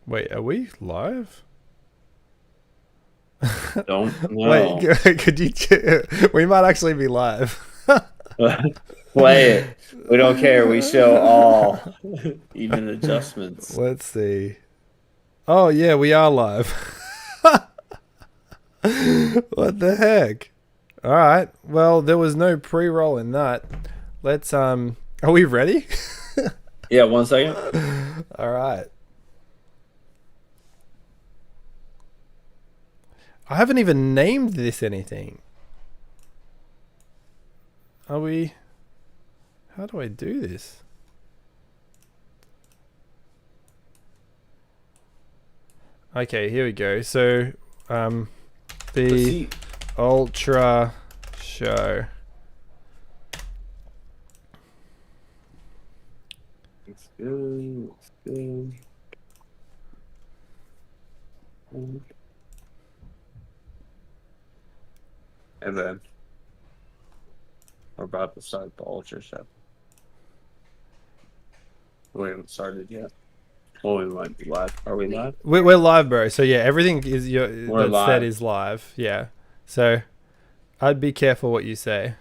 Wait, are we live? Don't know. Wait, could you? We might actually be live. Play it. We don't care. We show all, even adjustments. Let's see. Oh yeah, we are live. What the heck? All right. Well, there was no pre-roll in that. Let's Are we ready? Yeah, 1 second. All right. I haven't even named this anything. Are we? How do I do this? Okay, here we go. So, the Ultra Show. Let's go. Let's go. And then we're about to start the Ultra Show. We haven't started yet. Well, we might be live. Are we live? We're live, bro. So yeah, everything is We're that live. said is live. Yeah. So I'd be careful what you say.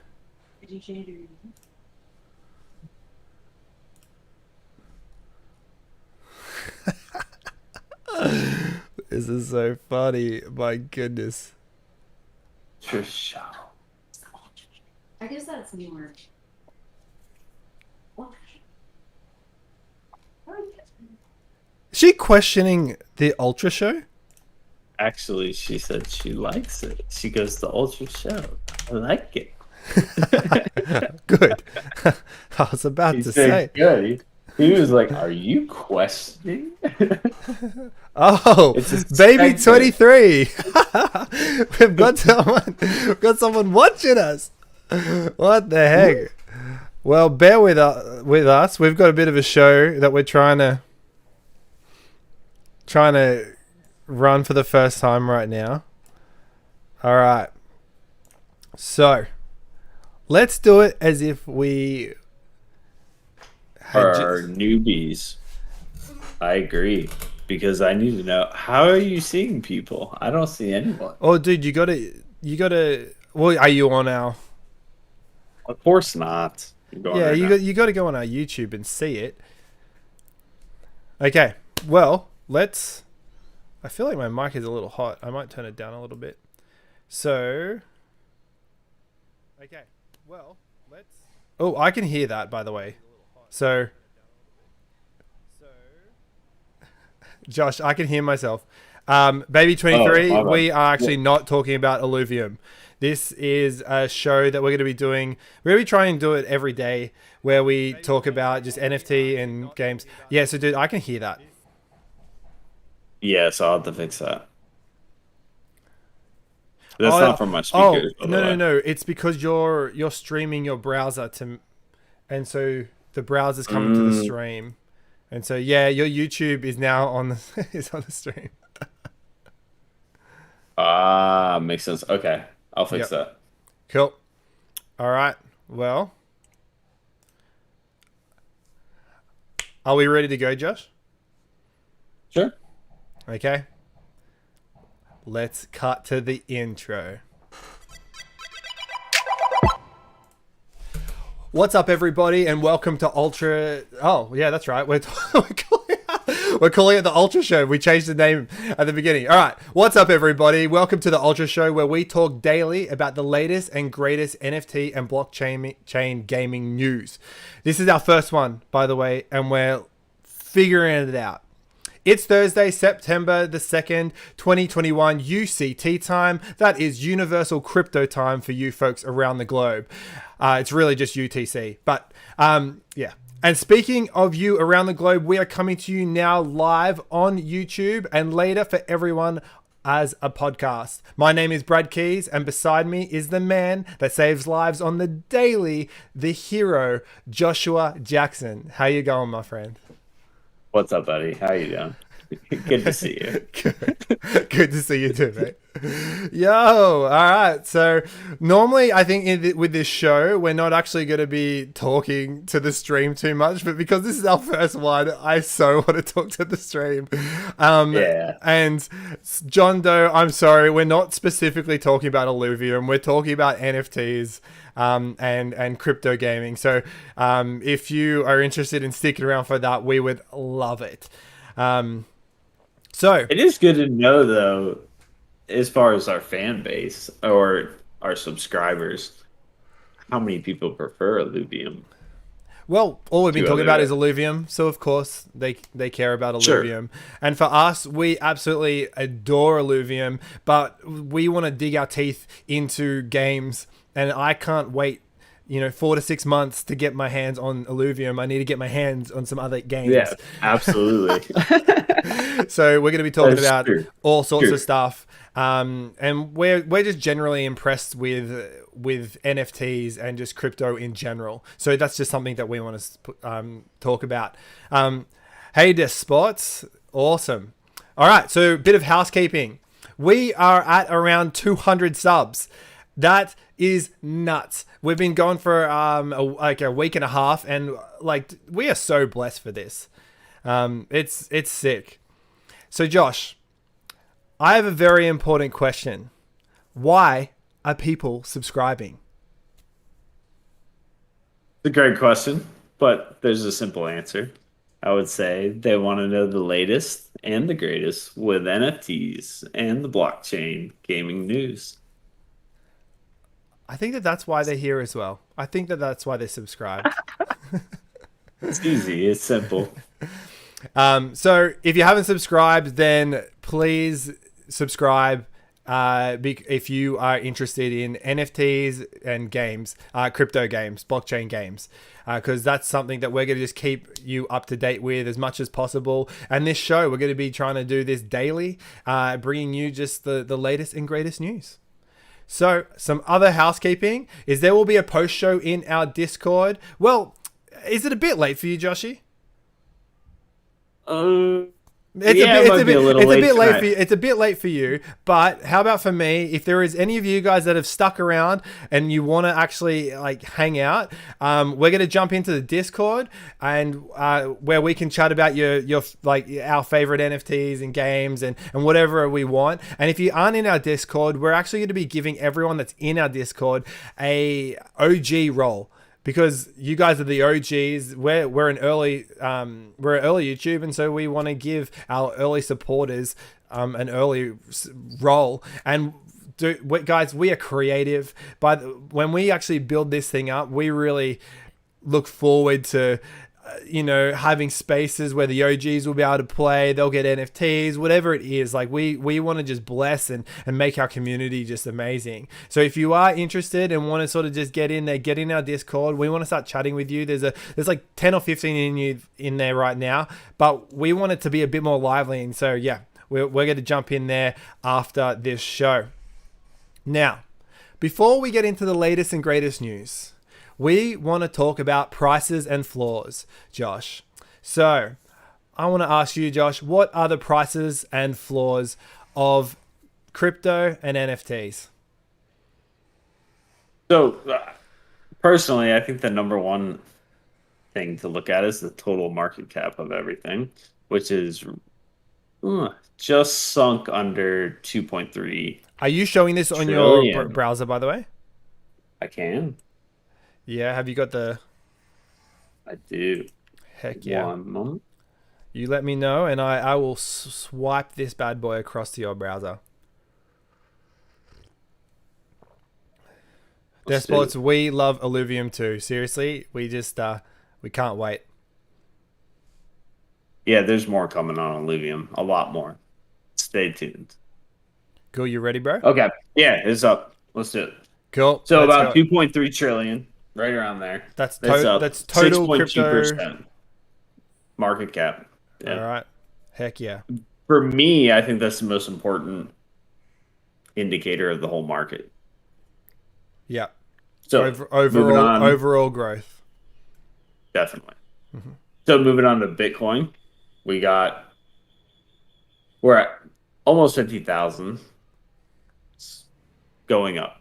This is so funny. My goodness. Show. I guess that's newer. She questioning the Ultra Show? Actually, she said she likes it. She goes, the Ultra Show. I like it. Good. I was about He to said say. good. He was like, are you questioning? Oh, It's a baby segment. 23. We've got someone watching us. What the heck? Well, bear with us. We've got a bit of a show that we're trying to run for the first time right now. All right. So, let's do it as if we Are newbies. I agree. Because I need to know, how are you seeing people? I don't see anyone. Oh, dude, you gotta. Well, are you on our? Of course not. You're going Yeah, right now. you got to go on our YouTube and see it. Okay, well, let's. I feel like my mic is a little hot. I might turn it down a little bit. So. Okay, well, let's. Oh, I can hear that, by the way. So. Josh, I can hear myself. Baby 23, my bad. we are actually not talking about Illuvium. This is a show that we're going to be doing. We're going to be trying to do it every day where we talk about just NFT and games. Yeah, so dude, I can hear that. Yeah, so I'll have to fix that. That's not from my Oh, speakers. by the no, way. no. It's because you're streaming your browser and so the browser's coming to the stream. And so yeah, your YouTube is now on the is on the stream. Ah, makes sense. Okay, I'll fix Yep. that. Cool. All right. Well, are we ready to go, Josh? Sure. Okay. Let's cut to the intro. What's up, everybody, and welcome to Ultra. Oh, yeah, that's right. We're calling it the Ultra Show. We changed the name at the beginning. All right. What's up, everybody? Welcome to the Ultra Show, where we talk daily about the latest and greatest NFT and blockchain gaming news. This is our first one, by the way, and we're figuring it out. It's Thursday, September the 2nd, 2021 UCT time. That is Universal Crypto time for you folks around the globe. It's really just UTC. But yeah. And speaking of you around the globe, we are coming to you now live on YouTube and later for everyone as a podcast. My name is Brad Keys, and beside me is the man that saves lives on the daily, the hero, Joshua Jackson. How you going, my friend? What's up, buddy? How you doing? Good to see you. Good to see you too, mate. Yo, all right. So normally, I think with this show, we're not actually going to be talking to the stream too much, but because this is our first one, I so want to talk to the stream. Yeah. And John Doe, I'm sorry, we're not specifically talking about Illuvium. We're talking about NFTs. And crypto gaming. So if you are interested in sticking around for that, we would love it. So It is good to know, though, as far as our fan base or our subscribers, how many people prefer Illuvium. well, all we've been To talking about other- is Illuvium, so of course they care about Sure. Illuvium. And for us, we absolutely adore Illuvium, but we want to dig our teeth into games, and I can't wait 4 to 6 months to get my hands on Illuvium. I need to get my hands on some other games. Yeah, absolutely. So we're going to be talking That's about true. all sorts True. of stuff, and we're just generally impressed with NFTs and just crypto in general. So that's just something that we want to talk about. Hey, Despots, awesome. All right, so a bit of housekeeping. We are at around 200 subs. That is nuts. We've been going for a week and a half, and we are so blessed for this. It's sick. So Josh, I have a very important question. Why are people subscribing? It's a great question, but there's a simple answer. I would say they want to know the latest and the greatest with NFTs and the blockchain gaming news. I think that's why they're here as well. I think that's why they subscribe. It's easy. It's simple. So if you haven't subscribed, then please subscribe if you are interested in NFTs and games, crypto games, blockchain games, because that's something that we're going to just keep you up to date with as much as possible. And this show, we're going to be trying to do this daily, bringing you just the latest and greatest news. So some other housekeeping is there will be a post show in our Discord. Well, is it a bit late for you, Joshy? It's a bit late for you. It's a bit late for you, but how about for me? If there is any of you guys that have stuck around and you want to actually hang out, we're gonna jump into the Discord and where we can chat about your our favorite NFTs and games and whatever we want. And if you aren't in our Discord, we're actually going to be giving everyone that's in our Discord a OG role. Because you guys are the OGs, we're an early YouTube, and so we want to give our early supporters an early role. And guys, we are creative. But when we actually build this thing up, we really look forward to having spaces where the OGs will be able to play. They'll get NFTs, whatever it is. We want to just bless and make our community just amazing. So if you are interested and want to sort of just get in there, get in our Discord. We want to start chatting with you. There's 10 or 15 in there right now, but we want it to be a bit more lively. And so yeah, we're going to jump in there after this show. Now, before we get into the latest and greatest news, we want to talk about prices and floors, Josh. So I want to ask you, Josh, what are the prices and floors of crypto and NFTs? So, personally, I think the number one thing to look at is the total market cap of everything, which is just sunk under 2.3. Are you showing this on trillion. your browser, by the way? I can. Yeah, have you got the... I do. Heck yeah. One moment. You let me know, and I will swipe this bad boy across to your browser. Despots, we love Illuvium too. Seriously, we just we can't wait. Yeah, there's more coming on Illuvium. A lot more. Stay tuned. Cool, you ready, bro? Okay. Yeah, it's up. Let's do it. Cool. So let's about go. 2.3 trillion, right around there. That's up total crypto. 6.2% market cap. Yeah. All right. Heck yeah. For me, I think that's the most important indicator of the whole market. Yeah. So overall growth. Definitely. Mm-hmm. So moving on to Bitcoin, we got We're at almost 50,000. It's going up.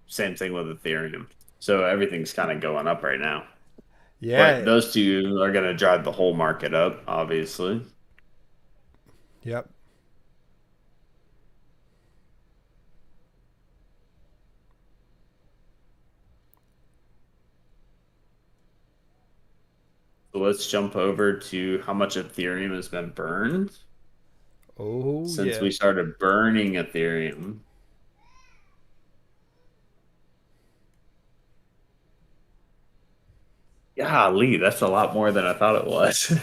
Same thing with Ethereum. So everything's kind of going up right now. But Yeah. those two are going to drive the whole market up, obviously. Yep. So let's jump over to how much Ethereum has been burned Oh since yeah. we started burning Ethereum. Golly, that's a lot more than I thought it was.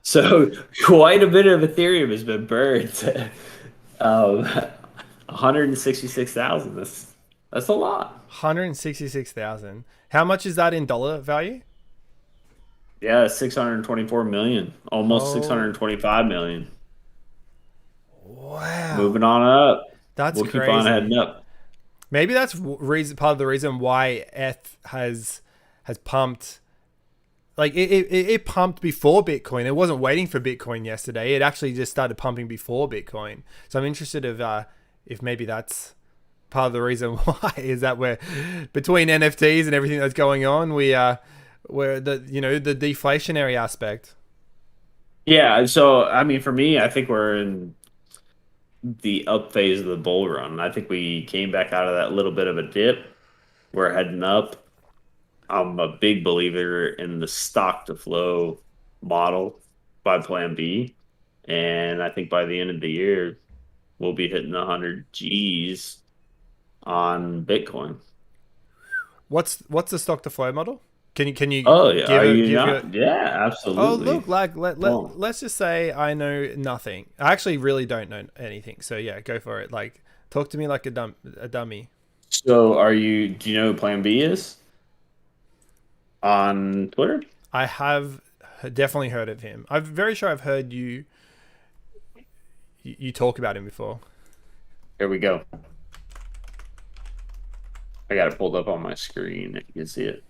So quite a bit of Ethereum has been burned. 166,000. That's a lot. 166,000. How much is that in dollar value? Yeah, 624 million, almost Oh, 625 million. wow. Moving on up. That's We'll keep on heading crazy. up. Maybe that's reason part of the reason why ETH has pumped. Like it pumped before Bitcoin. It wasn't waiting for Bitcoin yesterday. It actually just started pumping before Bitcoin. So I'm interested if maybe that's part of the reason why is that we're between NFTs and everything that's going on. We're the deflationary aspect. Yeah, so I mean, for me, I think we're in the up phase of the bull run. I think we came back out of that little bit of a dip. We're heading up. I'm a big believer in the stock to flow model by Plan B. And I think by the end of the year, we'll be hitting 100 G's on Bitcoin. What's the stock to flow model? Can you Oh, yeah. give Are a you give your not? Yeah, Oh, absolutely. look, like Well, let's just say I know nothing. I actually really don't know anything. So yeah, go for it. Like talk to me like a dummy. so do you know who Plan B is on Twitter? I have definitely heard of him. I'm very sure I've heard you talk about him before. Here we go. I got it pulled up on my screen. You can see it.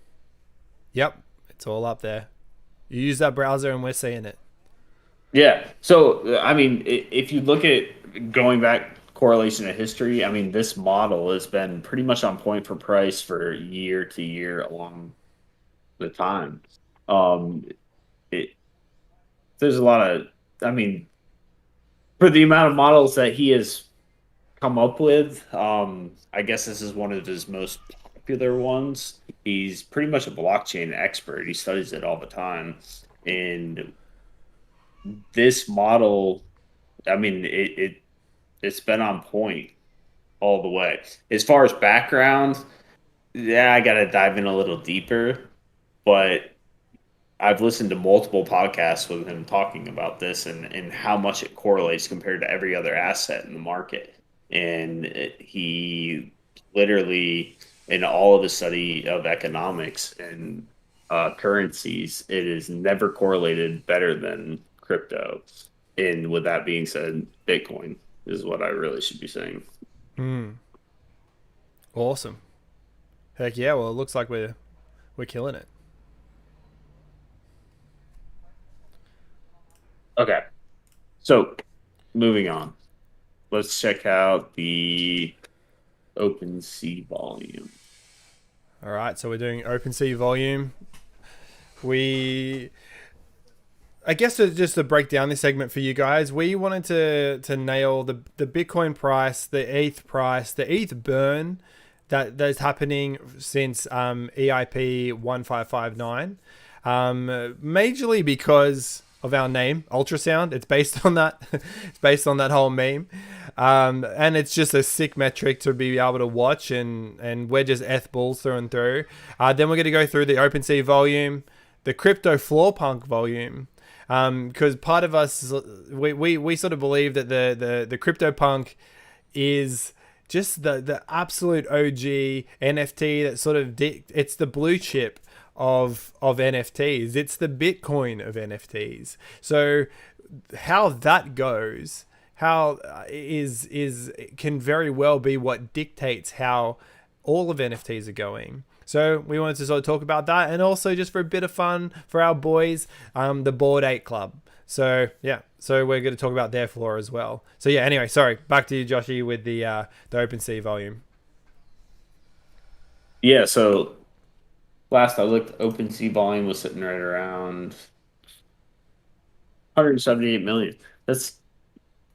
Yep, it's all up there. You use that browser and we're seeing it. Yeah. So, I mean, if you look at going back correlation to history, I mean, this model has been pretty much on point for price for year to year along the time. Um, it, there's a lot of, I mean, for the amount of models that he has come up with, I guess this is one of his most popular ones. He's pretty much a blockchain expert. He studies it all the time. And this model, I mean, it's been on point all the way. As far as background, yeah, I got to dive in a little deeper, but I've listened to multiple podcasts with him talking about this and how much it correlates compared to every other asset in the market. And he literally, in all of the study of economics and currencies, it is never correlated better than crypto. And with that being said, Bitcoin is what I really should be saying. Hmm. Awesome. Heck yeah. Well, it looks like we're killing it. Okay, so moving on. Let's check out the OpenSea volume. All right. So we're doing OpenSea volume. We I guess just to break down this segment for you guys, we wanted to nail the Bitcoin price, the ETH price, the ETH burn that's happening since EIP 1559, majorly because of our name, ultrasound. It's based on that. It's based on that whole meme, and it's just a sick metric to be able to watch, and we're just ETH bulls through and through. Then we're going to go through the OpenSea volume, the crypto floor punk volume, because part of us we sort of believe that the CryptoPunk is just the absolute OG NFT that sort of it's the blue chip of NFTs. It's the Bitcoin of NFTs. So how that goes, how is can very well be what dictates how all of NFTs are going. So we wanted to sort of talk about that, and also just for a bit of fun for our boys, the Bored Ape Club. So yeah, So we're going to talk about their floor as well. So yeah, anyway, sorry. Back to you, Joshy, with the OpenSea volume. Yeah, so last I looked, OpenSea volume was sitting right around 178 million. That's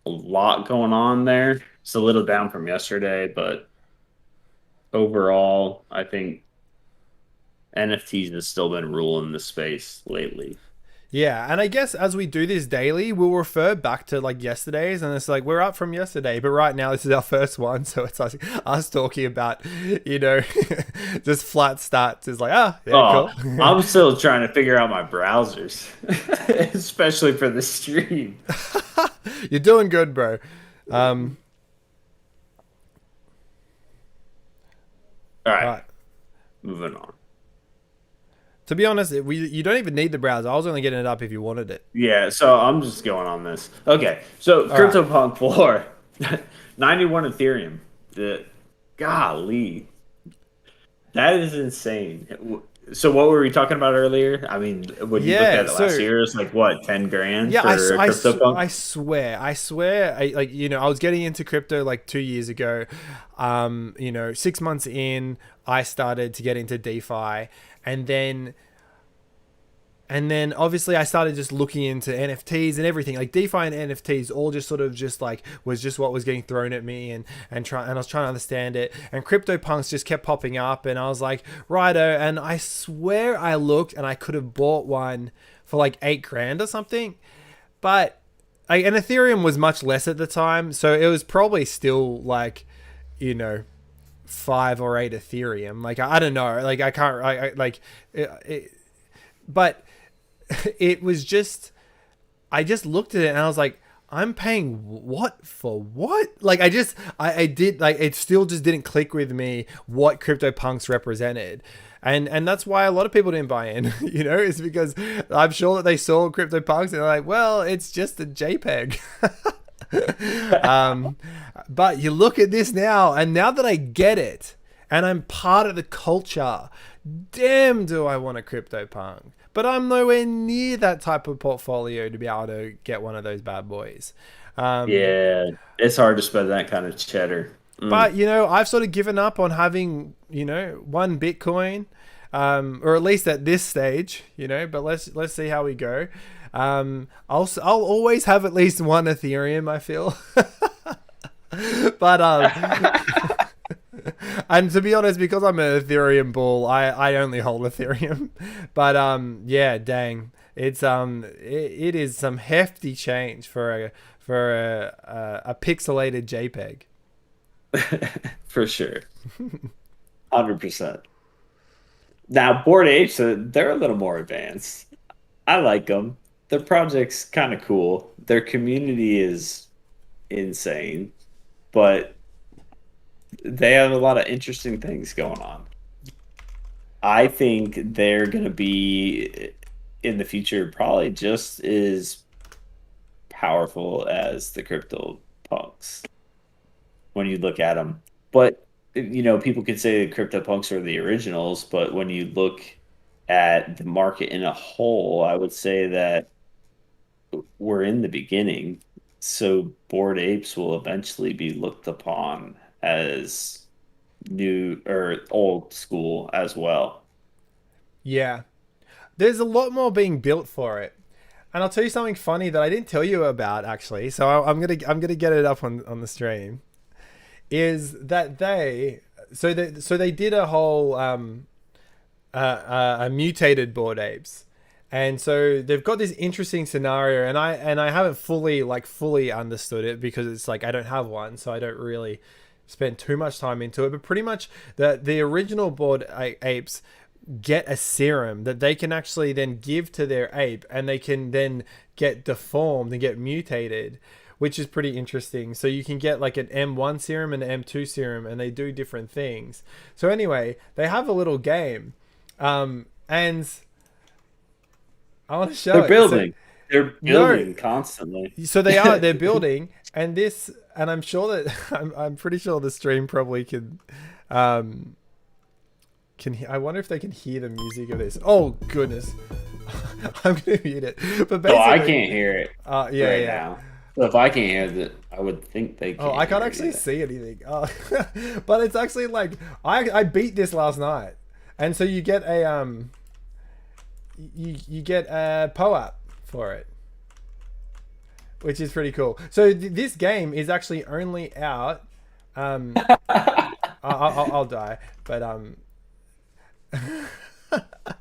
a lot going on there. It's a little down from yesterday, but overall, I think NFTs has still been ruling the space lately. Yeah, and I guess as we do this daily, we'll refer back to like yesterday's, and it's like we're up from yesterday, but right now this is our first one, so it's like us talking about, just flat stats. Is like, cool. I'm still trying to figure out my browsers, especially for the stream. You're doing good, bro. All right, moving on. To be honest, you don't even need the browser. I was only getting it up if you wanted it. Yeah, so I'm just going on this. Okay, so CryptoPunk floor, 91 Ethereum. Golly, that is insane. So what were we talking about earlier? I mean, when you look at it last year, it's like what, 10 grand yeah, for CryptoPunk? I swear, I was getting into crypto like 2 years ago. 6 months in, I started to get into DeFi, and then obviously I started just looking into NFTs and everything. Like DeFi and NFTs all just sort of just like was just what was getting thrown at me, and I was trying to understand it. And CryptoPunks just kept popping up, and I was like, righto. And I swear I looked and I could have bought one for like 8 grand or something. But and Ethereum was much less at the time, so it was probably still like, 5 or 8 Ethereum. Like I don't know. Like I can't. But it was just, I just looked at it and I was like, I'm paying what for what? Like I did, like, it still just didn't click with me what CryptoPunks represented. And that's why a lot of people didn't buy in, it's because I'm sure that they saw CryptoPunks and they're like, well, it's just a JPEG. But you look at this now, and now that I get it and I'm part of the culture, damn, do I want a CryptoPunk. But I'm nowhere near that type of portfolio to be able to get one of those bad boys. Yeah, it's hard to spend that kind of cheddar. But, I've sort of given up on having, one Bitcoin, or at least at this stage, but let's see how we go. I'll always have at least one Ethereum, I feel. But, and to be honest, because I'm an Ethereum bull, I only hold Ethereum. But yeah, dang, it's it is some hefty change for a pixelated JPEG. For sure, 100%. Now, Bored Apes, they're a little more advanced. I like them. Their project's kind of cool. Their community is insane, but they have a lot of interesting things going on. I think they're going to be, in the future, probably just as powerful as the CryptoPunks when you look at them. But, people could say the CryptoPunks are the originals, but when you look at the market in a whole, I would say that we're in the beginning. So Bored Apes will eventually be looked upon as new or old school as well. Yeah, there's a lot more being built for it, and I'll tell you something funny that I didn't tell you about actually. So I'm gonna get it up on the stream. Is that they did a whole a mutated Bored Apes. And so they've got this interesting scenario, and I haven't fully understood it because it's like I don't have one, so I don't really spend too much time into it. But pretty much the original Bored Apes get a serum that they can actually then give to their ape, and they can then get deformed and get mutated, which is pretty interesting. So you can get like an M1 serum and an M2 serum, and they do different things. So anyway, they have a little game, and I want to show They're it. building. They're building constantly. So they're building, and I'm sure that I'm pretty sure the stream probably can I wonder if they can hear the music of this. Oh goodness. I'm gonna mute it. But So I basically, can't hear it yeah, right yeah. now. So if I can't hear it, I would think they Oh, can't I can't hear it actually either. see anything. Oh. But it's actually like I beat this last night, and so you get a you get a POAP for it, which is pretty cool. So this game is actually only out. Um, I'll die, but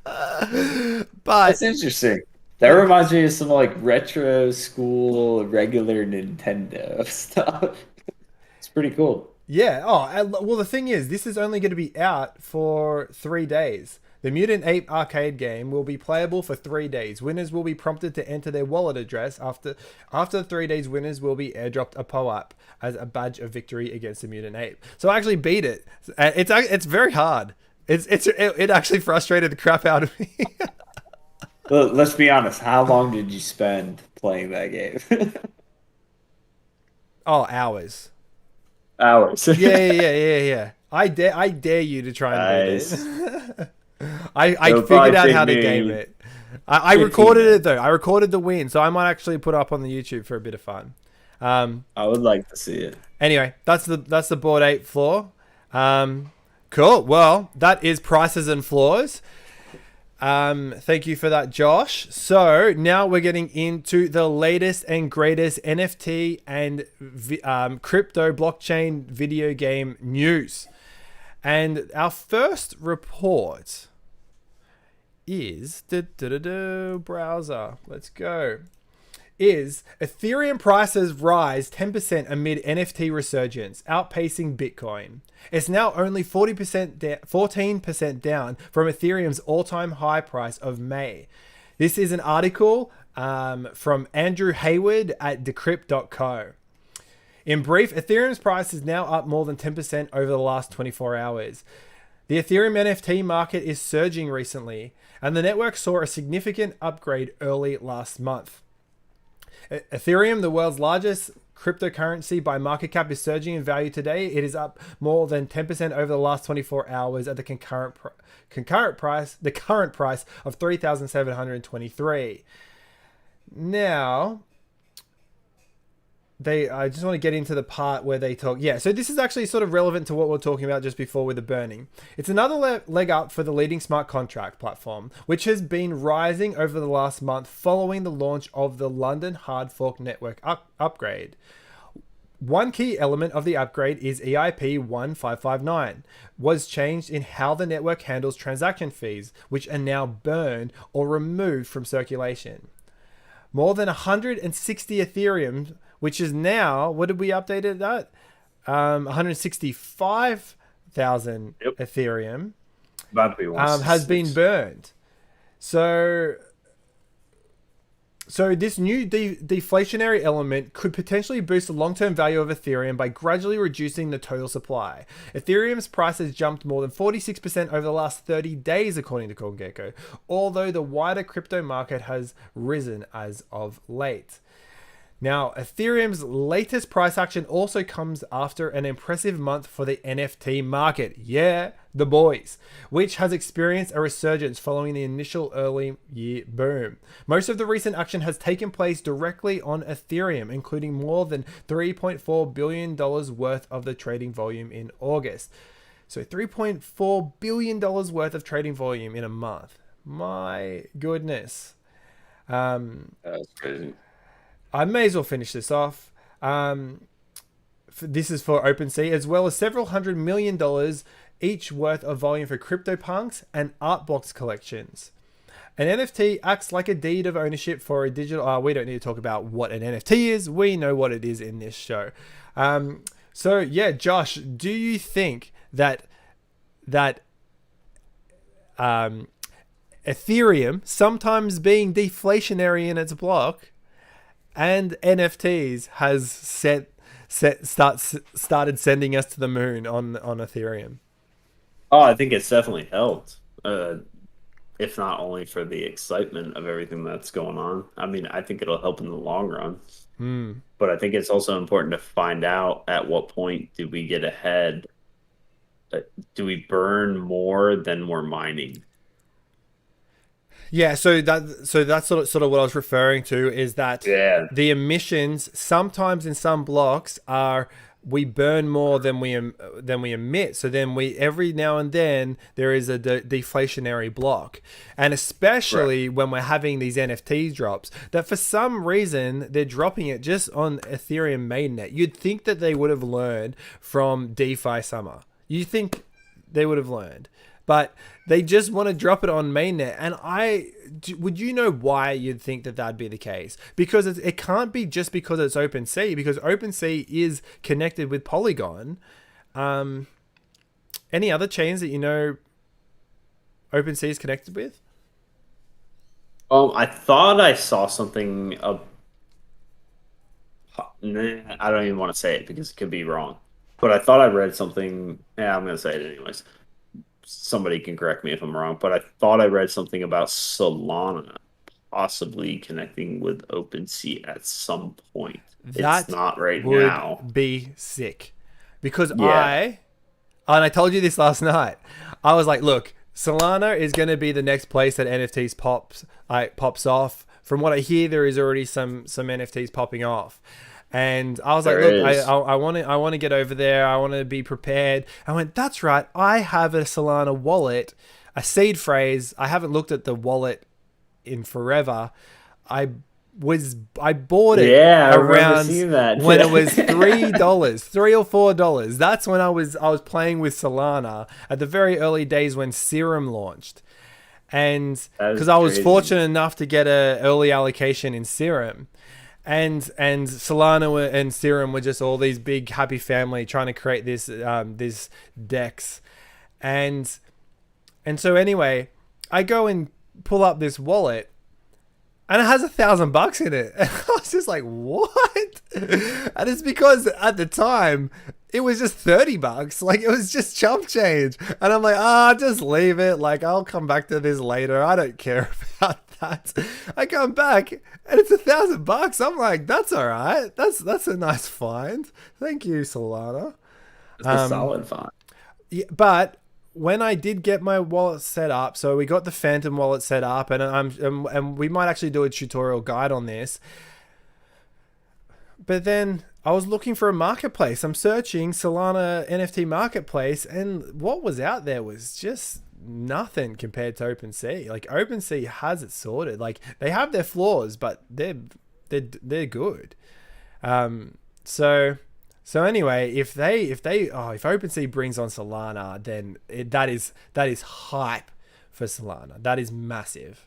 That's but interesting. That reminds me of some like retro school regular Nintendo stuff. It's pretty cool. yeah. Oh, well, the thing is, this is only going to be out for 3 days. The Mutant Ape arcade game will be playable for 3 days. Winners will be prompted to enter their wallet address. After 3 days, winners will be airdropped a POAP as a badge of victory against the Mutant Ape. So I actually beat it. It's very hard. It actually frustrated the crap out of me. Let's be honest. How long did you spend playing that game? Oh, hours. Hours. Yeah. I dare you to try and beat Nice. it. I It'll figured probably out take how to me game it. I 15 recorded it minutes. though. I recorded the win, so I might actually put it up on the YouTube for a bit of fun. I would like to see it. Anyway, that's the board 8 floor. Cool. Well, that is prices and floors. Thank you for that, Josh. So now we're getting into the latest and greatest NFT and crypto blockchain video game news. And our first report is browser. Let's go. Is Ethereum prices rise 10% amid NFT resurgence, outpacing Bitcoin. It's now only 14% down from Ethereum's all-time high price of May. This is an article from Andrew Hayward at decrypt.co. In brief, Ethereum's price is now up more than 10% over the last 24 hours. The Ethereum NFT market is surging recently, and the network saw a significant upgrade early last month. Ethereum, the world's largest cryptocurrency by market cap, is surging in value today. It is up more than 10% over the last 24 hours at the current price of 3,723. Now, I just want to get into the part where they talk. Yeah, so this is actually sort of relevant to what we are talking about just before with the burning. It's another leg up for the leading smart contract platform, which has been rising over the last month following the launch of the London hard fork network upgrade. One key element of the upgrade is EIP 1559 was changed in how the network handles transaction fees, which are now burned or removed from circulation. More than 160 Ethereum, which is now, what did we update it at? 165,000 Ethereum has been burned. So this new deflationary element could potentially boost the long-term value of Ethereum by gradually reducing the total supply. Ethereum's price has jumped more than 46% over the last 30 days, according to CoinGecko, although the wider crypto market has risen as of late. Now, Ethereum's latest price action also comes after an impressive month for the NFT market. Yeah, the boys, which has experienced a resurgence following the initial early year boom. Most of the recent action has taken place directly on Ethereum, including more than $3.4 billion worth of the trading volume in August. So $3.4 billion worth of trading volume in a month. My goodness. That's crazy. I may as well finish this off. This is for OpenSea, as well as several $100 million each worth of volume for CryptoPunks and Artbox collections. An NFT acts like a deed of ownership for a digital... we don't need to talk about what an NFT is. We know what it is in this show. So, yeah, Josh, do you think that Ethereum, sometimes being deflationary in its block, and NFTs has started sending us to the moon on Ethereum? Oh, I think it's definitely helped. If not only for the excitement of everything that's going on. I mean, I think it'll help in the long run. But I think it's also important to find out at what point do we get ahead. Do we burn more than we're mining? Yeah, so that's sort of what I was referring to is that Yeah. the emissions sometimes in some blocks are we burn more than we emit. So then we every now and then there is a deflationary block, and especially when we're having these NFT drops that for some reason they're dropping it just on Ethereum mainnet. You'd think that they would have learned from DeFi summer. You think they would have learned, but they just want to drop it on mainnet. And would you know why you'd think that that'd be the case? Because it can't be just because it's OpenSea, because OpenSea is connected with Polygon. Any other chains that you know OpenSea is connected with? I thought I saw something. I don't even want to say it because it could be wrong. But I thought I read something. Yeah, I'm gonna say it anyways. Somebody can correct me if I'm wrong, but I thought I read something about Solana possibly connecting with OpenSea at some point. That it's not right would now. be sick, because Yeah. and I told you this last night. I was like, look, Solana is going to be the next place that NFTs pops off. From what I hear, there is already some NFTs popping off. And I was like, There look, is. I want to get over there. I want to be prepared. I went, that's right. I have a Solana wallet, a seed phrase. I haven't looked at the wallet in forever. I bought it Yeah, I remember around seeing that. when it was $3, $3 or $4. That's when I was playing with Solana at the very early days when Serum launched. And That is because I was crazy. fortunate enough to get an early allocation in Serum. And Solana and Serum were just all these big happy family trying to create this DEX, and so anyway, I go and pull up this wallet, and it has $1,000 in it, and I was just like, what? And it's because at the time it was just $30, like it was just chump change, and I'm like, just leave it. Like I'll come back to this later. I don't care about that. I come back and it's $1,000. I'm like, that's all right. That's a nice find. Thank you, Solana. It's a solid font. Yeah, but when I did get my wallet set up, so we got the Phantom wallet set up, and we might actually do a tutorial guide on this. But then I was looking for a marketplace. I'm searching Solana NFT marketplace, and what was out there was just nothing compared to OpenSea. Like OpenSea has it sorted. Like they have their flaws, but they're good. So anyway, if OpenSea brings on Solana, then that is hype for Solana. That is massive.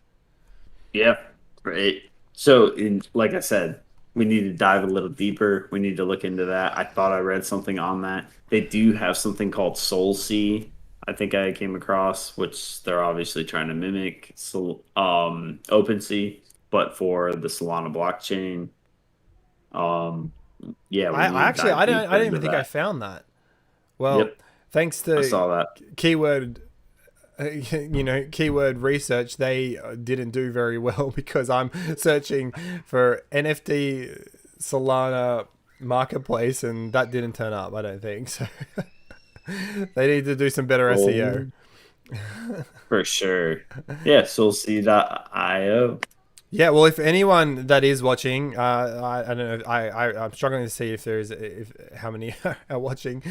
Yeah, right. So, like I said, we need to dive a little deeper. We need to look into that. I thought I read something on that. They do have something called SolSea. I think I came across, which they're obviously trying to mimic OpenSea, but for the Solana blockchain. Yeah, I didn't even think I found that. Well, Yep. thanks I to saw that. keyword research, they didn't do very well because I'm searching for NFT Solana marketplace and that didn't turn up. I don't think so. They need to do some better SEO. For sure. Yeah, SolSea.io. Yeah, well, if anyone that is watching, I don't know, I'm struggling to see if how many are watching,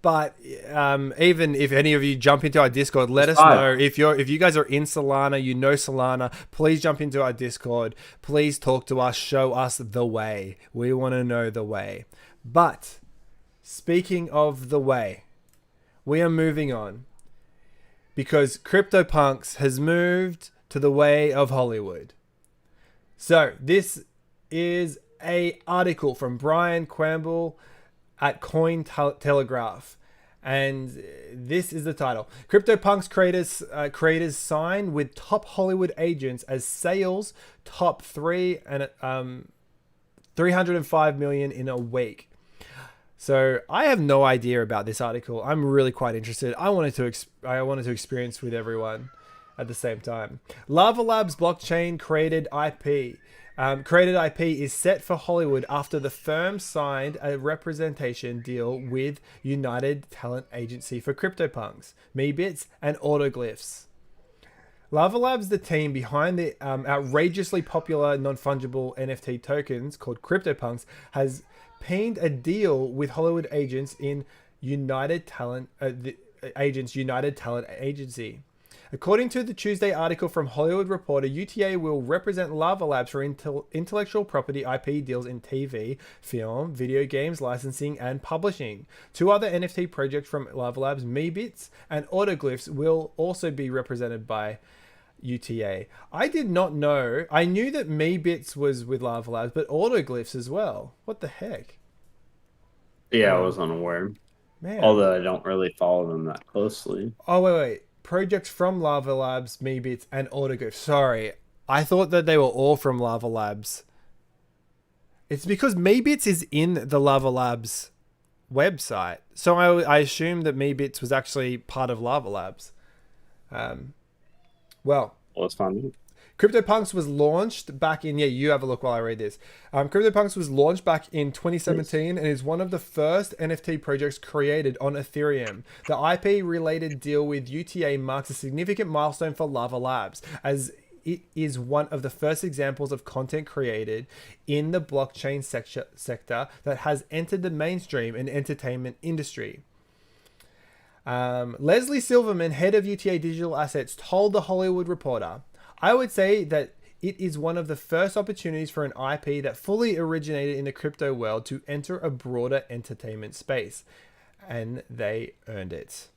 but even if any of you jump into our Discord, let us know if you guys are in Solana, you know Solana, please jump into our Discord, please talk to us, show us the way. We want to know the way. But speaking of the way, we are moving on because CryptoPunks has moved to the way of Hollywood. So this is a article from Brian Quamble at Cointelegraph, and this is the title: CryptoPunks creators sign with top Hollywood agents as sales top 305 million in a week. So I have no idea about this article. I'm really quite interested. I wanted to experience with everyone at the same time. Lava Labs blockchain created IP. Created IP is set for Hollywood after the firm signed a representation deal with United Talent Agency for CryptoPunks, MeBits, and Autoglyphs. Lava Labs, the team behind the outrageously popular non-fungible NFT tokens called CryptoPunks, has penned a deal with Hollywood agents in United Talent Agency. According to the Tuesday article from Hollywood Reporter, UTA will represent Lava Labs for intellectual property IP deals in TV, film, video games, licensing, and publishing. Two other NFT projects from Lava Labs, Meebits and Autoglyphs, will also be represented by UTA. I did not know. I knew that Meebits was with Lava Labs, but Autoglyphs as well. What the heck? Yeah, I was unaware. Man. Although I don't really follow them that closely. Oh, wait. Projects from Lava Labs, Meebits, and Autoglyphs. Sorry. I thought that they were all from Lava Labs. It's because Meebits is in the Lava Labs website. So I assumed that Meebits was actually part of Lava Labs. Well, it's fun. CryptoPunks was launched back in... Yeah, you have a look while I read this. CryptoPunks was launched back in 2017 and is one of the first NFT projects created on Ethereum. The IP-related deal with UTA marks a significant milestone for Lava Labs, as it is one of the first examples of content created in the blockchain sector that has entered the mainstream and entertainment industry. Leslie Silverman, head of UTA Digital Assets, told The Hollywood Reporter, "I would say that it is one of the first opportunities for an IP that fully originated in the crypto world to enter a broader entertainment space, and they earned it."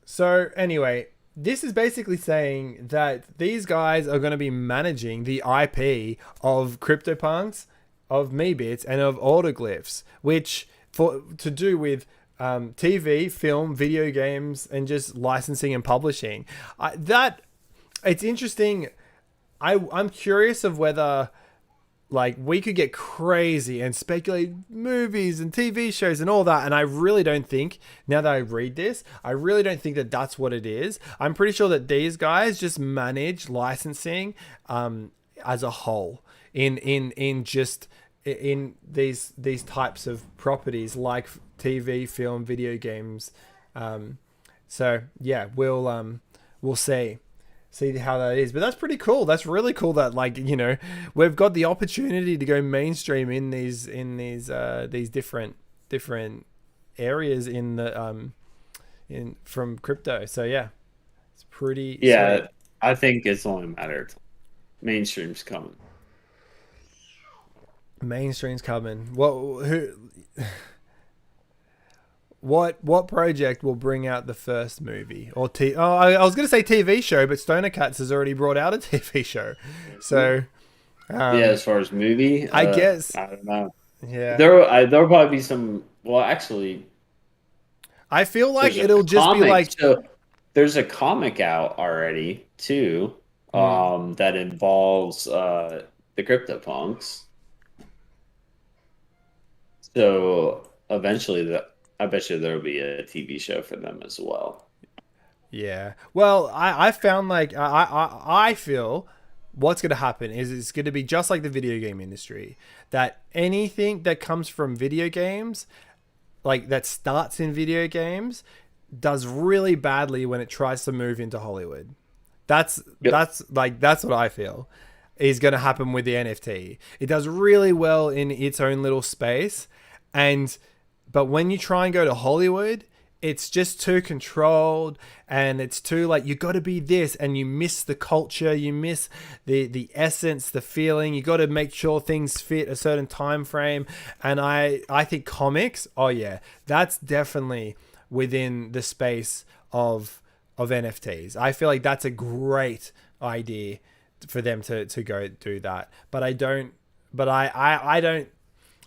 So anyway, this is basically saying that these guys are going to be managing the IP of CryptoPunks, of Meebits, and of Autoglyphs, which to do with TV, film, video games, and just licensing and publishing. It's interesting. I'm curious of whether like we could get crazy and speculate movies and TV shows and all that. And I really don't think, now that I read this, I really don't think that that's what it is. I'm pretty sure that these guys just manage licensing as a whole in these types of properties like TV, film, video games. So yeah, we'll see how that is, but that's pretty cool. That's really cool that, like, you know, we've got the opportunity to go mainstream in these different areas in the from crypto. So yeah, it's pretty sweet. I think it's only a matter of time. Mainstream's coming. Mainstream's coming. What project will bring out the first movie or I was going to say TV show, but Stoner Cats has already brought out a TV show. So as far as movie, I guess I don't know. Yeah, there'll probably be some. Well, actually, I feel like it'll just be like. So there's a comic out already too, that involves the CryptoPunks. So eventually, I bet you there'll be a TV show for them as well. Yeah. Well, I found like I feel what's going to happen is it's going to be just like the video game industry, that anything that comes from video games, like that starts in video games, does really badly when it tries to move into Hollywood. That's what I feel is going to happen with the NFT. It does really well in its own little space, but when you try and go to Hollywood, it's just too controlled and it's too like, you got to be this, and you miss the culture, you miss the essence, the feeling. You got to make sure things fit a certain time frame. And I think comics, oh yeah, that's definitely within the space of NFTs. I feel like that's a great idea for them to go do that. But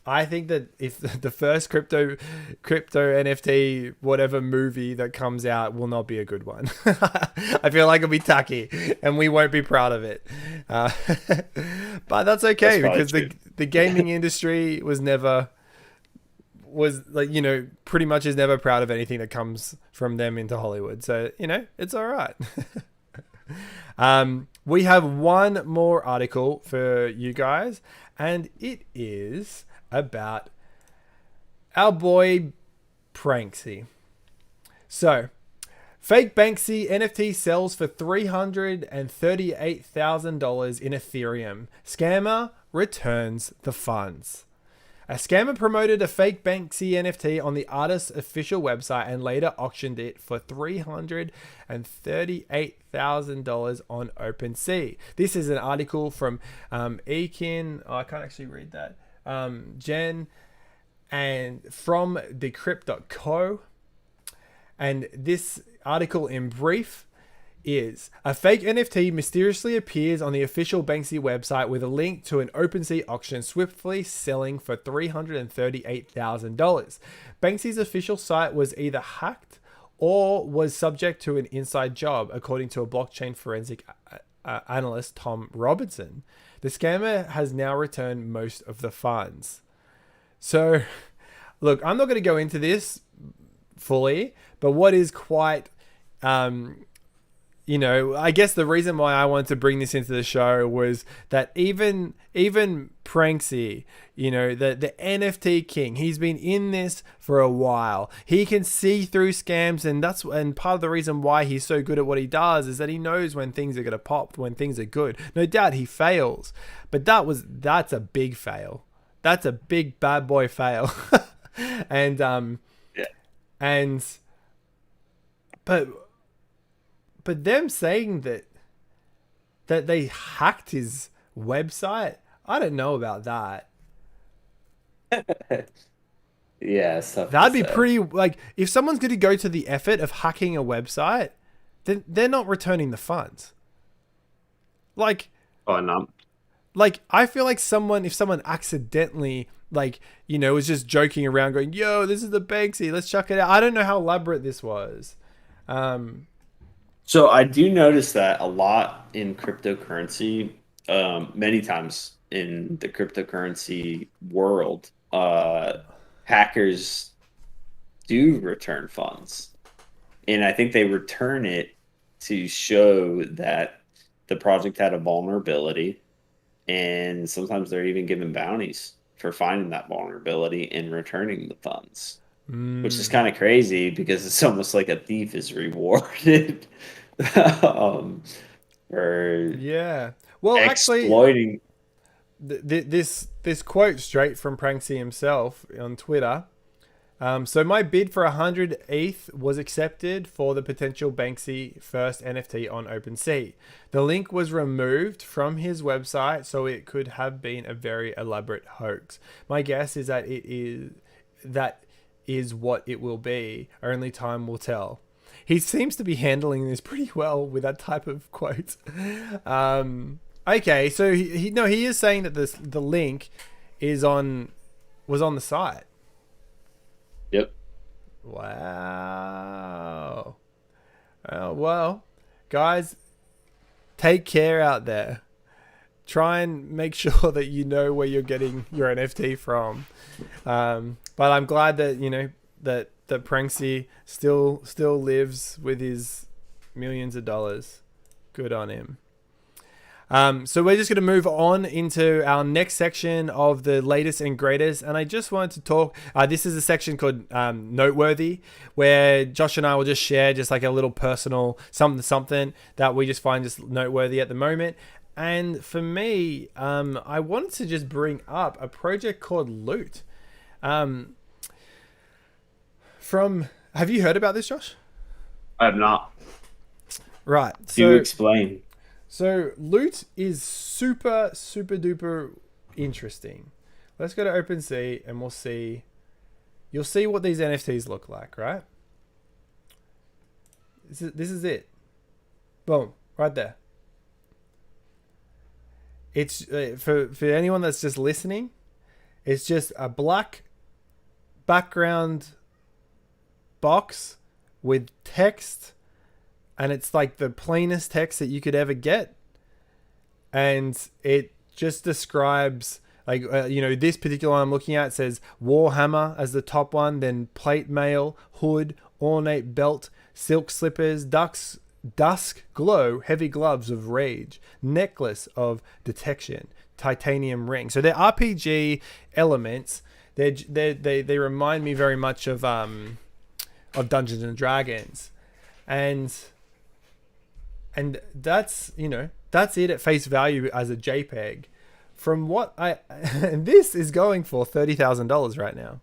I think that if the first crypto NFT whatever movie that comes out will not be a good one. I feel like it'll be tacky and we won't be proud of it. But that's okay, because the gaming industry pretty much is never proud of anything that comes from them into Hollywood. So, it's all right. We have one more article for you guys, and it is about our boy Pranksy. So, Fake Banksy NFT sells for $338,000 in Ethereum. Scammer returns the funds. A scammer promoted a fake Banksy NFT on the artist's official website and later auctioned it for $338,000 on OpenSea. This is an article from Ekin. Oh, I can't actually read that. Jen, and from decrypt.co. And this article in brief is: a fake NFT mysteriously appears on the official Banksy website with a link to an OpenSea auction swiftly selling for $338,000. Banksy's official site was either hacked or was subject to an inside job, according to a blockchain forensic analyst, Tom Robinson. The scammer has now returned most of the funds. So, look, I'm not going to go into this fully, but what is quite, I guess the reason why I wanted to bring this into the show was that even Pranksy, the NFT king, he's been in this for a while. He can see through scams, and part of the reason why he's so good at what he does is that he knows when things are going to pop, when things are good. No doubt he fails, but that's a big fail. That's a big bad boy fail. But them saying that they hacked his website, I don't know about that. Yeah, that'd be pretty. Like, if someone's going to go to the effort of hacking a website, then they're not returning the funds. Like, oh no. Like, I feel like if someone accidentally, was just joking around going, yo, this is the Banksy, let's chuck it out. I don't know how elaborate this was. So I do notice that a lot in cryptocurrency, many times in the cryptocurrency world, hackers do return funds. And I think they return it to show that the project had a vulnerability. And sometimes they're even given bounties for finding that vulnerability and returning the funds, which is kind of crazy because it's almost like a thief is rewarded for exploiting. This quote straight from Pranksy himself on Twitter. So my bid for 100 ETH was accepted for the potential Banksy first NFT on OpenSea. The link was removed from his website, so it could have been a very elaborate hoax. My guess is that that is what it will be. Only time will tell. He seems to be handling this pretty well with that type of quote. Okay, so he is saying that the link was on the site. Yep. Wow. Well, guys, take care out there. Try and make sure that you know where you're getting your NFT from. But I'm glad that that Pranksy still lives with his millions of dollars. Good on him. So we're just going to move on into our next section of the latest and greatest. And I just wanted to talk, this is a section called Noteworthy, where Josh and I will just share just like a little personal something that we just find just noteworthy at the moment. And for me, I wanted to just bring up a project called Loot. Have you heard about this, Josh? I have not. Right. Do explain. So Loot is super, super duper interesting. Let's go to OpenSea and we'll see. You'll see what these NFTs look like, right? This is it. Boom, right there. It's for anyone that's just listening. It's just a black background box with text. And it's like the plainest text that you could ever get. And it just describes, this particular one I'm looking at says Warhammer as the top one, then plate mail, hood, ornate belt, silk slippers, dusk glow, heavy gloves of rage, necklace of detection, titanium ring. So they're RPG elements. They remind me very much of Dungeons and Dragons. and that's, you know, that's it at face value as a JPEG. From what and this is going for $30,000 right now.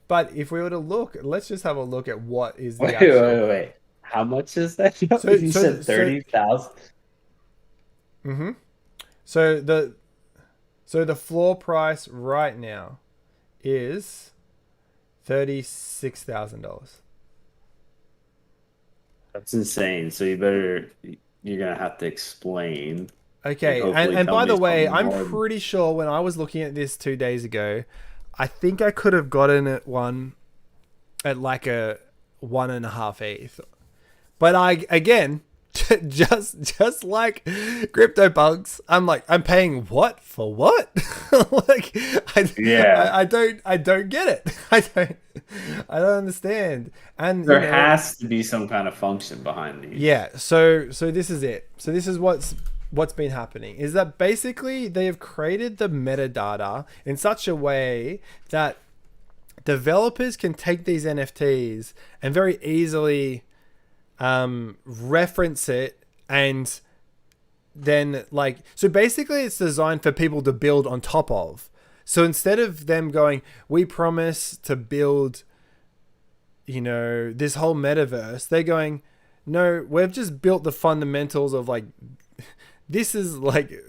But if we were to look, let's just have a look at what is the wait. How much is that? You said 30,000. So the floor price right now is $36,000. That's insane. So you're gonna have to explain. Okay, and by the way, I'm pretty sure when I was looking at this 2 days ago, I think I could have gotten it one at like a 1.5 ETH. But again, just like CryptoPunks, I'm paying what for what? Like, I don't get it. I don't understand. And there has to be some kind of function behind these. Yeah. So this is it. So this is what's been happening is that basically they have created the metadata in such a way that developers can take these NFTs and very easily reference it, and then so basically it's designed for people to build on top of. So instead of them going, we promise to build, you know, this whole metaverse, they're going, no, we've just built the fundamentals of this is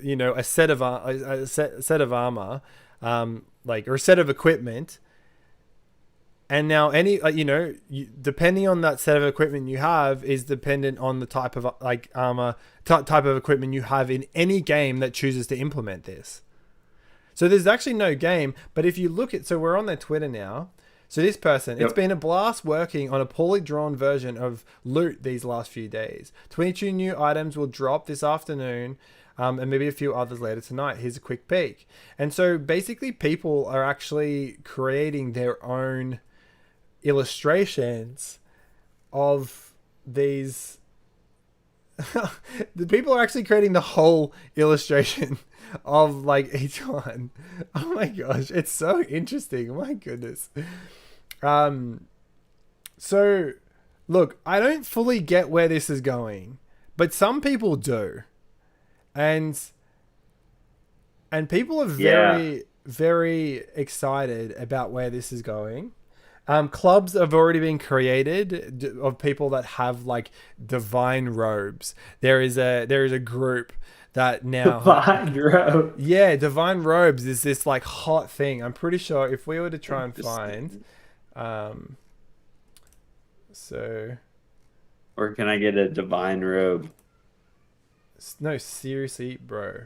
you know, a set of armor, or a set of equipment. And now you know, depending on that set of equipment you have is dependent on the type of armor, type of equipment you have in any game that chooses to implement this. So there's actually no game, but if you look at, so we're on their Twitter now. So this person, It's been a blast working on a poorly drawn version of Loot these last few days. 22 new items will drop this afternoon, and maybe a few others later tonight. Here's a quick peek. And so basically people are actually creating their own illustrations of these. The people are actually creating the whole illustration of each one. Oh my gosh, it's so interesting. My goodness. So look, I don't fully get where this is going, but some people do. And people are very, very excited about where this is going. Clubs have already been created of people that have divine robes. There is a group that now divine robe. Yeah, divine robes is this hot thing. I'm pretty sure if we were to try and find, so, or can I get a divine robe? No, seriously, bro.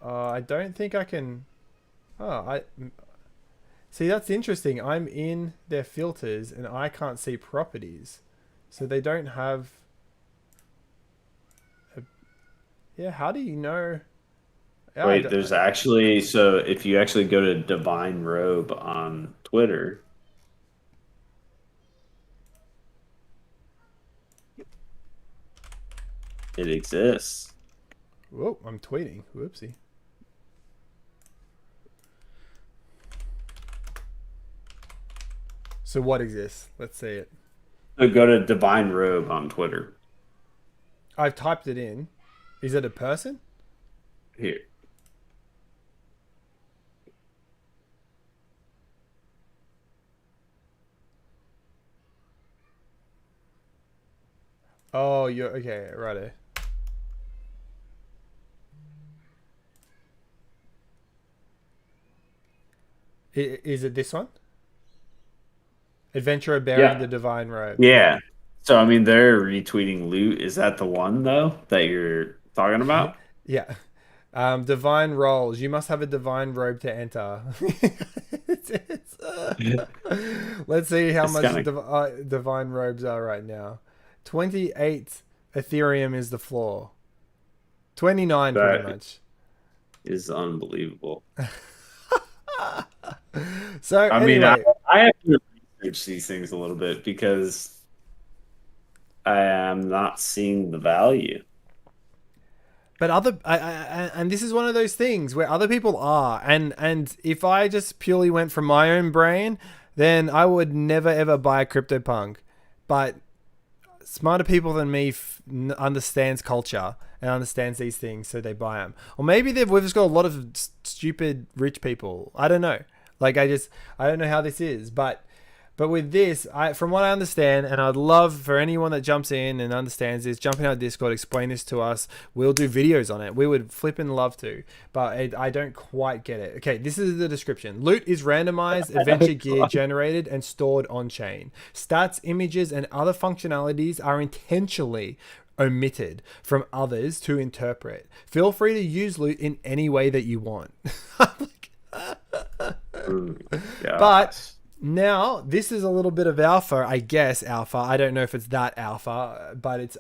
I don't think I can. See, that's interesting. I'm in their filters and I can't see properties. So they don't have... how do you know? Wait, there's actually... So if you actually go to Divine Robe on Twitter... It exists. Whoa, I'm tweeting. Whoopsie. So what exists? Let's see it. So go to Divine Robe on Twitter. I've typed it in. Is it a person? Here. Oh, you're okay, righto. Is it this one? Adventurer bearing the divine robe. Yeah. So I mean, they're retweeting Loot. Is that the one though that you're talking about? Yeah. Divine roles. You must have a divine robe to enter. Let's see how much divine robes are right now. 28 Ethereum is the floor. 29 pretty much. Is unbelievable. So I anyway. mean, I have to research these things a little bit because I am not seeing the value. But and this is one of those things where other people are, and if I just purely went from my own brain, then I would never ever buy a CryptoPunk. but smarter people than me understands culture and understands these things, so they buy them. Or maybe we've just got a lot of stupid rich people. I don't know. Like I don't know how this is, but with this, from what I understand, and I'd love for anyone that jumps in and understands this, jump in our Discord, explain this to us. We'll do videos on it. We would flip and love to, but I don't quite get it. Okay, this is the description. Loot is randomized, adventure gear generated and stored on chain. Stats, images, and other functionalities are intentionally omitted from others to interpret. Feel free to use loot in any way that you want. But now this is a little bit of alpha, I guess. Alpha. I don't know if it's that alpha, but it's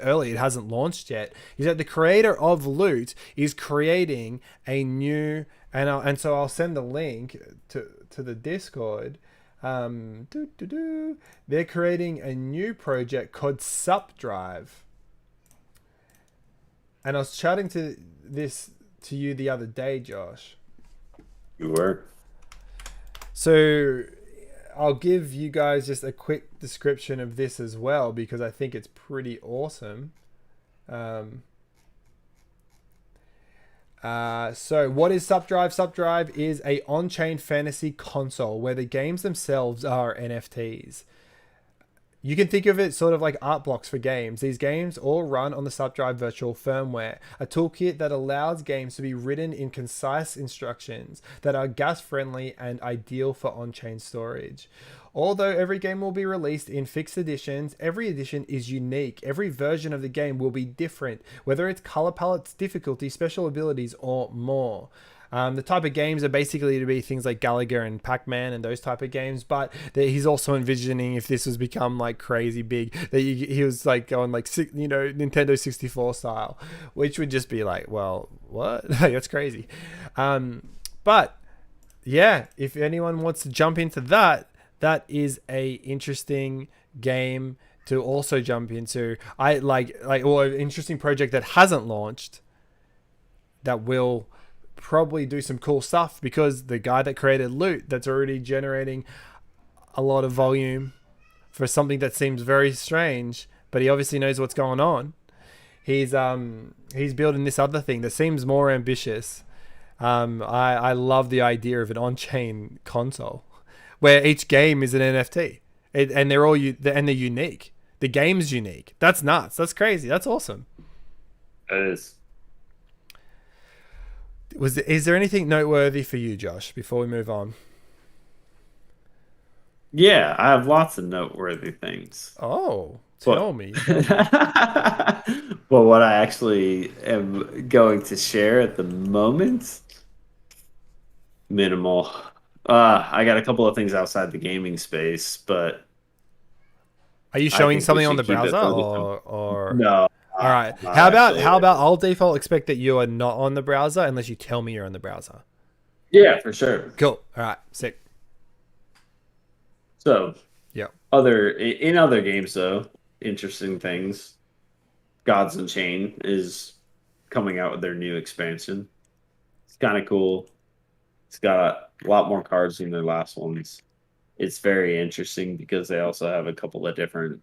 early. It hasn't launched yet. Is that the creator of Loot is creating a new, and so I'll send the link to the Discord. They're creating a new project called Supdrive. And I was chatting to you the other day, Josh. You were. So I'll give you guys just a quick description of this as well, because I think it's pretty awesome. So what is Supdrive? Supdrive is a on-chain fantasy console where the games themselves are NFTs. You can think of it sort of like art blocks for games. These games all run on the Supdrive virtual firmware, a toolkit that allows games to be written in concise instructions that are gas-friendly and ideal for on-chain storage. Although every game will be released in fixed editions, every edition is unique. Every version of the game will be different, whether it's color palettes, difficulty, special abilities, or more. The type of games are basically to be things like Gallagher and Pac-Man and those type of games, but he's also envisioning, if this has become like crazy big, that he was like going like, Nintendo 64 style, which would just be like, well, what? That's crazy. But yeah, if anyone wants to jump into that is a interesting game to also jump into. Or an interesting project that hasn't launched that will probably do some cool stuff, because the guy that created Loot, that's already generating a lot of volume for something that seems very strange, but he obviously knows what's going on. He's building this other thing that seems more ambitious. I love the idea of an on-chain console where each game is an NFT, and they're unique. The game's unique. That's nuts. That's crazy. That's awesome. It is. Is there anything noteworthy for you, Josh, before we move on? Yeah, I have lots of noteworthy things. Oh, tell me. Well, what I actually am going to share at the moment, minimal. I got a couple of things outside the gaming space, but are you showing something on the browser or no? All right. How about I'll default expect that you are not on the browser unless you tell me you're on the browser. Yeah, for sure. Cool. All right. Sick. So, yeah. In other games though, interesting things. Gods Unchained is coming out with their new expansion. It's kind of cool. It's got a lot more cards than their last ones. It's very interesting because they also have a couple of different,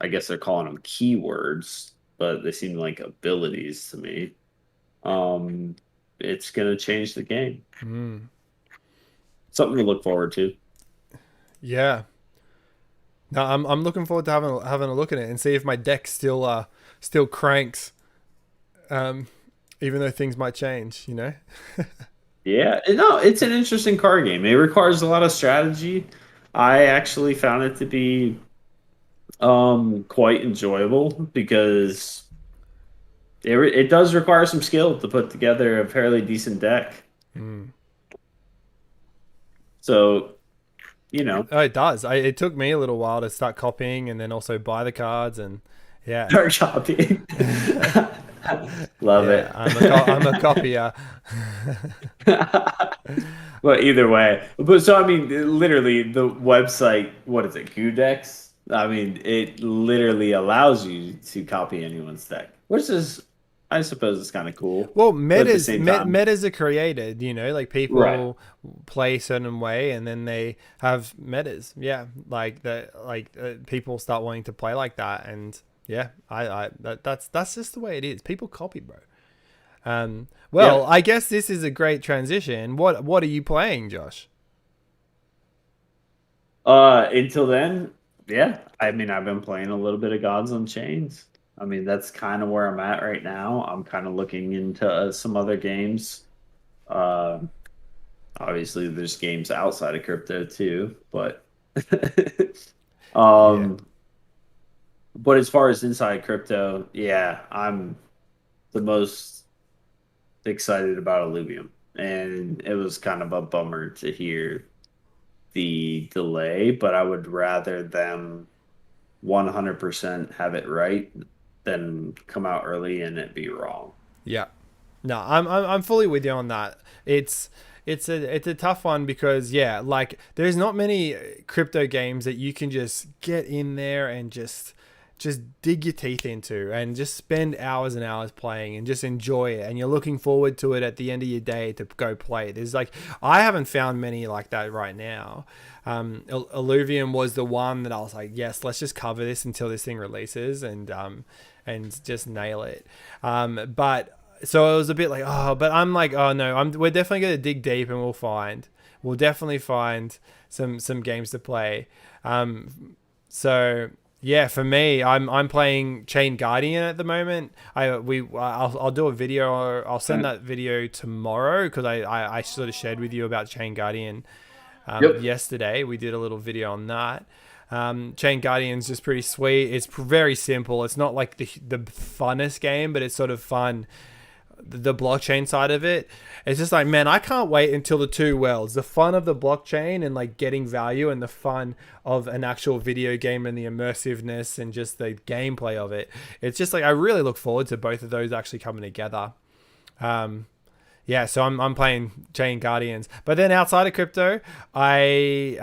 I guess they're calling them keywords, but they seem like abilities to me. It's gonna change the game. Something to look forward to. Yeah. No, I'm looking forward to having a look at it and see if my deck still cranks, even though things might change. Yeah, no, it's an interesting card game. It requires a lot of strategy. I actually found it to be quite enjoyable because it does require some skill to put together a fairly decent deck. So, Oh, it does. It took me a little while to start copying and then also buy the cards, and yeah. Start copying. Love it. I'm a copier. Well, either way. But so, I mean, literally, the website, what is it, Qdex? I mean, it literally allows you to copy anyone's deck, which is I suppose it's kind of cool. Well, But at the same time, metas are created, like people right? play a certain way and then they have metas. Yeah, like people start wanting to play like that, and yeah, that's just the way it is. People copy, bro. Well, Yep. I guess this is a great transition. What are you playing, Josh? Until then, yeah. I mean, I've been playing a little bit of Gods Unchained. I mean, that's kind of where I'm at right now. I'm kind of looking into some other games. Uh, Obviously, there's games outside of crypto too, but Yeah, um, but as far as inside crypto, yeah, I'm the most excited about Illuvium, and it was kind of a bummer to hear the delay, but I would rather them 100% have it right than come out early and it be wrong. yeah. No, I'm fully with you on that. It's a tough one because yeah, like there's not many crypto games that you can just get in there and just dig your teeth into and just spend hours and hours playing and just enjoy it, and you're looking forward to it at the end of your day to go play. There's like I haven't found many like that right now. Illuvium was the one that I was like, yes, let's just cover this until this thing releases and just nail it. But so it was a bit like, oh, but I'm like, oh no, we're definitely gonna dig deep and we'll definitely find some games to play. So yeah, for me, I'm playing Chain Guardian at the moment. I'll do a video, or I'll send that video tomorrow because I sort of shared with you about Chain Guardian Yep. yesterday. We did a little video on that. Chain Guardian's just pretty sweet. It's very simple. It's not like the funnest game, but it's sort of fun. The blockchain side of it, it's just like, man, I can't wait until the two worlds, the fun of the blockchain and like getting value, and the fun of an actual video game and the immersiveness and just the gameplay of it. It's just like I really look forward to both of those actually coming together. Yeah, so I'm playing Chain Guardians, but then outside of crypto, I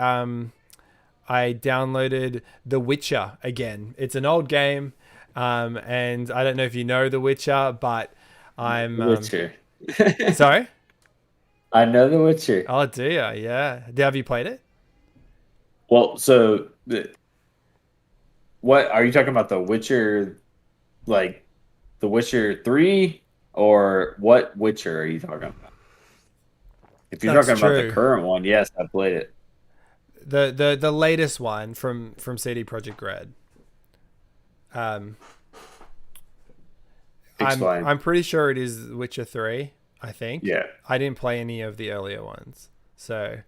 downloaded The Witcher again. It's an old game, and I don't know if you know The Witcher, but I'm Witcher. sorry. I know The Witcher. Oh dear, yeah. Have you played it? Well, so what are you talking about? The Witcher, like The Witcher 3, or what Witcher are you talking about? If you're That's talking about the true. current one, yes, I played it. The latest one from CD Projekt Red. Um, Explain. I'm pretty sure it is Witcher 3. I think. Yeah, I didn't play any of the earlier ones, so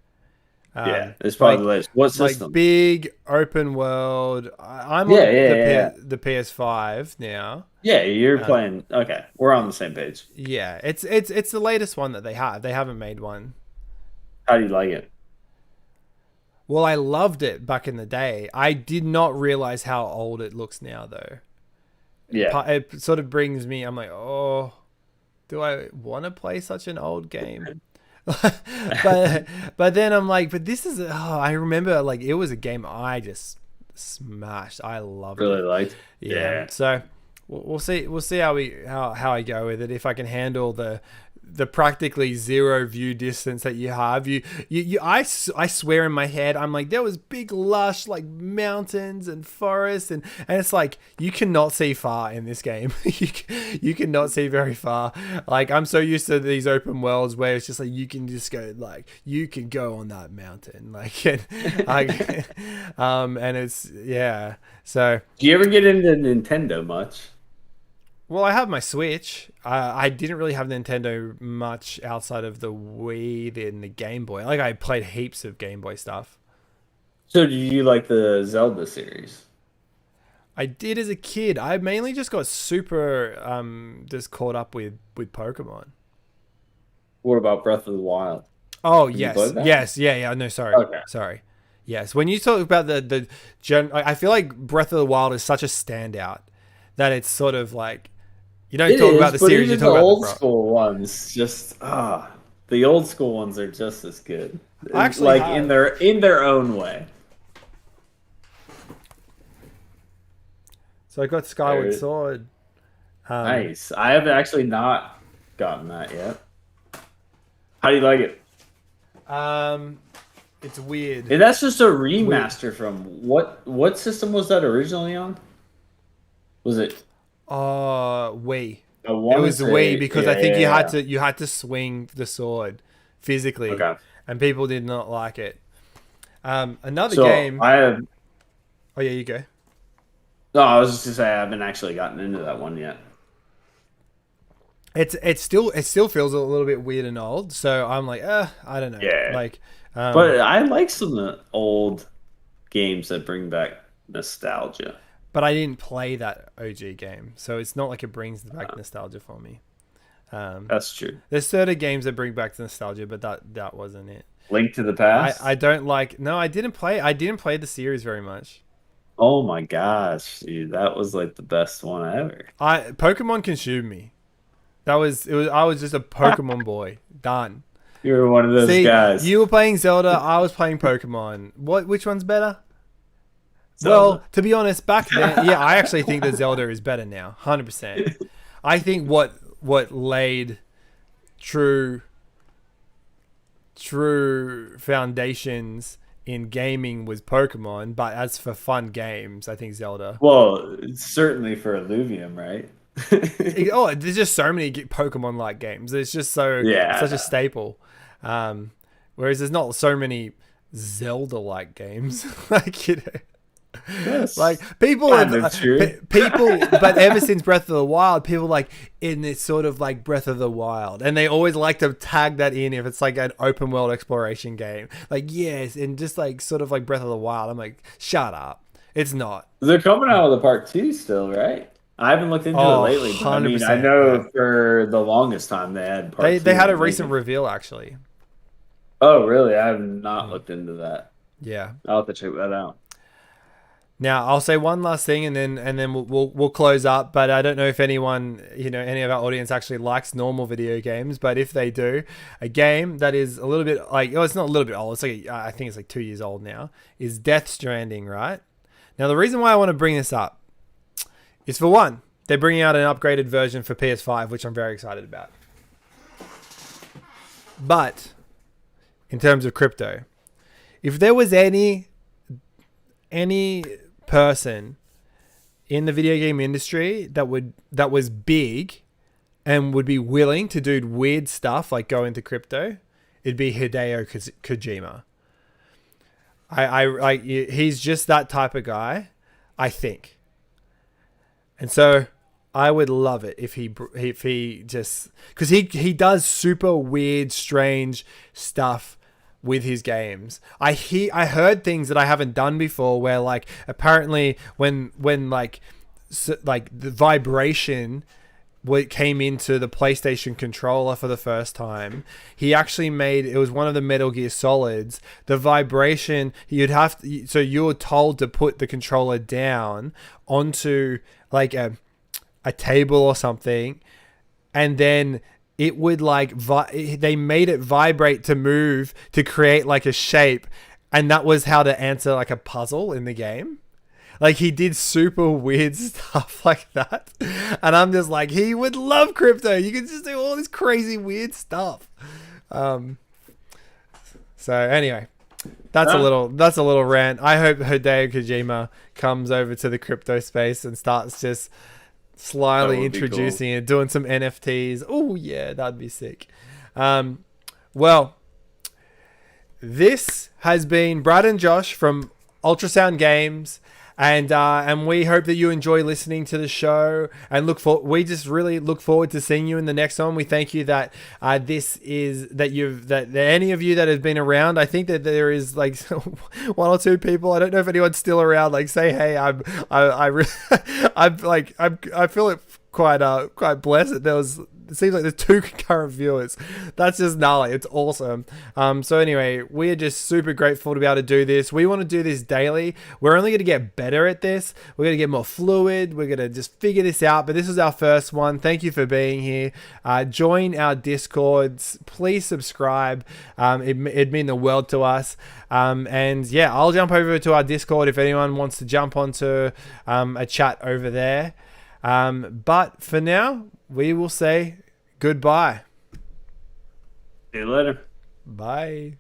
yeah, it's probably the latest. What like system? big open world. I'm Yeah, on yeah. the PS5 now. Yeah, you're playing. Okay, we're on the same page. Yeah, it's the latest one that they have. They haven't made one. How do you like it? Well, I loved it back in the day. I did not realize how old it looks now, though. Yeah, It sort of brings me. I'm like, oh, do I want to play such an old game? but then I'm like, but this is. Oh, I remember like it was a game I just smashed. I loved really it. liked. Yeah. So we'll see. We'll see how I go with it. If I can handle the practically zero view distance that you have. I swear in my head, I'm like, there was big lush like mountains and forests, and it's like you cannot see far in this game. You cannot see very far. Like I'm so used to these open worlds where it's just like you can just go like you can go on that mountain like and it's yeah. So Do you ever get into Nintendo much? well, I have my Switch. I didn't really have Nintendo much outside of the Wii and the Game Boy. Like I played heaps of Game Boy stuff. So do you like the Zelda series? I did as a kid. I mainly just got super just caught up with Pokemon. What about Breath of the Wild? Oh Have you yes, played that? yes, yeah. No, sorry, Okay. sorry. Yes, when you talk about I feel like Breath of the Wild is such a standout that it's sort of like you don't It talk is, about the but series. You even talk the about old the school ones, just the old school ones are just as good. I actually Like have. in their own way. So I got Skyward Sword Nice. I have actually not gotten that yet. How do you like it? It's weird. And that's just a remaster from what system was that originally on? Was it? Wii. I It wanna was say- Wii because I yeah, think yeah, you had to swing the sword physically, Okay. and people did not like it. Another So game. I have. Oh yeah, you go. No, I was just to say I haven't actually gotten into that one yet. It still feels a little bit weird and old, so I'm like, I don't know. Yeah. Like, But I like some of the old games that bring back nostalgia. but I didn't play that OG game, so it's not like it brings back nostalgia for me. That's true. There's certain games that bring back nostalgia, but that wasn't it. Link to the Past. I don't like. No, I didn't play the series very much. Oh my gosh, dude, that was like the best one ever. Pokemon consumed me. I was just a Pokemon boy. Done. You were one of those See, guys. you were playing Zelda, I was playing Pokemon. Which one's better? Zelda. Well, to be honest, back then, yeah, I actually think that Zelda is better now, 100%. I think what laid true foundations in gaming was Pokemon, but as for fun games, I think Zelda. Well, certainly for Illuvium, right? Oh, there's just so many Pokemon-like games. It's just such a staple. Whereas there's not so many Zelda-like games. Like, you know. Yes. Like people but ever since Breath of the Wild, people like in this sort of like Breath of the Wild, and they always like to tag that in if it's like an open world exploration game, like yes, and just like sort of like Breath of the Wild. I'm like, shut up, it's not. They're coming out with a part 2 still, right? I haven't looked into it lately, but I mean, I know for the longest time they had part 2. They had a recent reveal actually. Oh really? I have not looked into that. Yeah, I'll have to check that out. Now I'll say one last thing, and then we'll close up. But I don't know if anyone, any of our audience actually likes normal video games. But if they do, a game that is a little bit like, it's not a little bit old. It's like I think it's like 2 years old now. Is Death Stranding, right? Now the reason why I want to bring this up is, for one, they're bringing out an upgraded version for PS5, which I'm very excited about. But in terms of crypto, if there was any person in the video game industry that was big and would be willing to do weird stuff like go into crypto, it'd be Hideo Kojima. He's just that type of guy, I think. And so I would love it if he just, because he does super weird, strange stuff with his games. I heard things that I haven't done before, where like apparently when like the vibration came into the PlayStation controller for the first time, he actually made, it was one of the Metal Gear Solids, the vibration, so you were told to put the controller down onto like a table or something, and then it would like they made it vibrate to move to create like a shape, and that was how to answer like a puzzle in the game. Like, he did super weird stuff like that, and I'm just like, he would love crypto. You can just do all this crazy weird stuff. So anyway, that's a little rant. I hope Hideo Kojima comes over to the crypto space and starts just slyly introducing it, doing some NFTs. Oh yeah, that'd be sick. Well, this has been Brad and Josh from Ultrasound Games, and we hope that you enjoy listening to the show, and we just really look forward to seeing you in the next one. We thank you that that any of you that have been around. I think that there is like one or two people. I don't know if anyone's still around. Like, say hey. I feel it quite blessed. It seems like there's 2 concurrent viewers. That's just gnarly. It's awesome. So anyway, we're just super grateful to be able to do this. We want to do this daily. We're only going to get better at this. We're going to get more fluid. We're going to just figure this out. But this is our first one. Thank you for being here. Join our Discords. Please subscribe. It'd mean the world to us. And yeah, I'll jump over to our Discord if anyone wants to jump onto a chat over there. But for now, we will say goodbye. See you later. Bye.